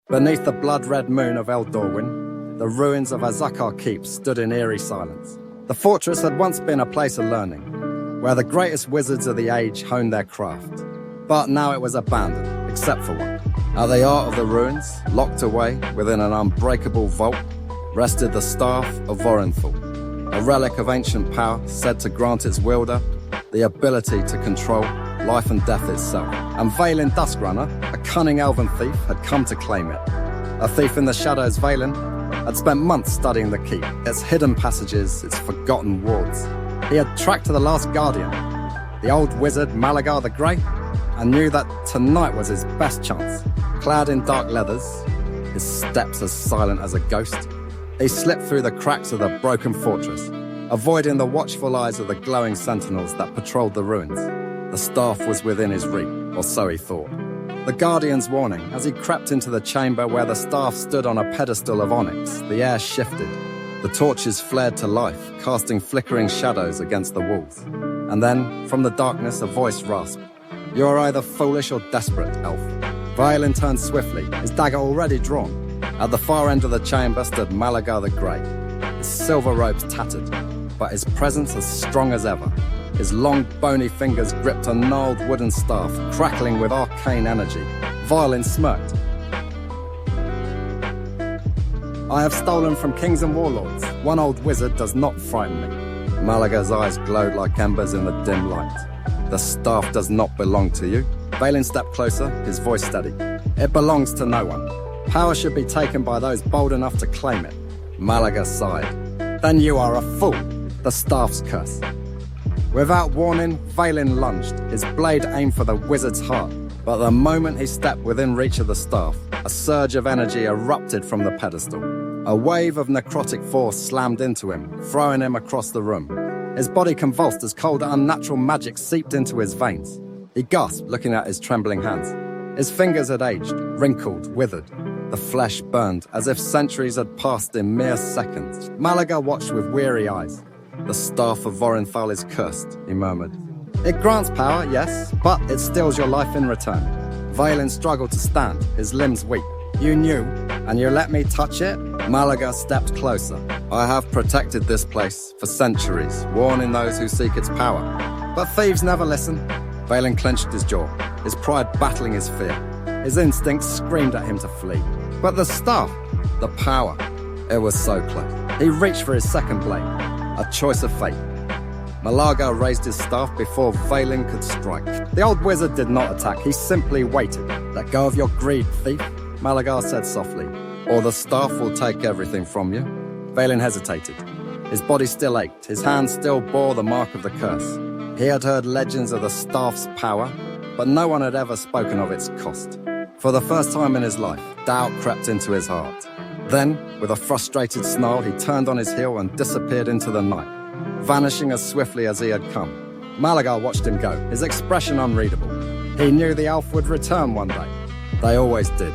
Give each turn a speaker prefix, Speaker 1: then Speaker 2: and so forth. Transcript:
Speaker 1: Beneath the blood-red moon of Eldorwyn, the ruins of Azakar Keep stood in eerie silence. The fortress had once been a place of learning, where the greatest wizards of the age honed their craft. But now it was abandoned, except for one. At the heart of the ruins, locked away within an unbreakable vault, rested the Staff of Vorinthal, a relic of ancient power said to grant its wielder the ability to control life and death itself. And Vaylin Duskrunner, a cunning elven thief, had come to claim it. A thief in the shadows, Vaylin had spent months studying the keep, its hidden passages, its forgotten wards. He had tracked to the last guardian, the old wizard Malagar the Grey, and knew that tonight was his best chance. Clad in dark leathers, his steps as silent as a ghost, he slipped through the cracks of the broken fortress, avoiding the watchful eyes of the glowing sentinels that patrolled the ruins. The staff was within his reach, or so he thought. The guardian's warning, as he crept into the chamber where the staff stood on a pedestal of onyx, the air shifted. The torches flared to life, casting flickering shadows against the walls. And then, from the darkness, a voice rasped. "You are either foolish or desperate, elf." Vaylin turned swiftly, his dagger already drawn. At the far end of the chamber stood Malagar the Grey, his silver robes tattered, but his presence as strong as ever. His long, bony fingers gripped a gnarled wooden staff, crackling with arcane energy. Vaylin smirked. "I have stolen from kings and warlords. One old wizard does not frighten me." Malagar's eyes glowed like embers in the dim light. "The staff does not belong to you." Vaylin stepped closer, his voice steady. "It belongs to no one. Power should be taken by those bold enough to claim it." Malagar sighed. "Then you are a fool." The staff's curse. Without warning, Vaylin lunged, his blade aimed for the wizard's heart. But the moment he stepped within reach of the staff, a surge of energy erupted from the pedestal. A wave of necrotic force slammed into him, throwing him across the room. His body convulsed as cold, unnatural magic seeped into his veins. He gasped, looking at his trembling hands. His fingers had aged, wrinkled, withered. The flesh burned, as if centuries had passed in mere seconds. Malagar watched with weary eyes. "The Staff of Vorinthal is cursed," he murmured. "It grants power, yes, but it steals your life in return." Vaylin struggled to stand, his limbs weak. "You knew, and you let me touch it?" Malagar stepped closer. "I have protected this place for centuries, warning those who seek its power. But thieves never listen." Vaylin clenched his jaw, his pride battling his fear. His instincts screamed at him to flee. But the staff, the power, it was so close. He reached for his second blade, a choice of fate. Malagar raised his staff before Vaylin could strike. The old wizard did not attack, he simply waited. "Let go of your greed, thief," Malagar said softly, "or the staff will take everything from you." Vaylin hesitated. His body still ached, his hands still bore the mark of the curse. He had heard legends of the staff's power, but no one had ever spoken of its cost. For the first time in his life, doubt crept into his heart. Then, with a frustrated snarl, he turned on his heel and disappeared into the night, vanishing as swiftly as he had come. Malagar watched him go, his expression unreadable. He knew the elf would return one day. They always did.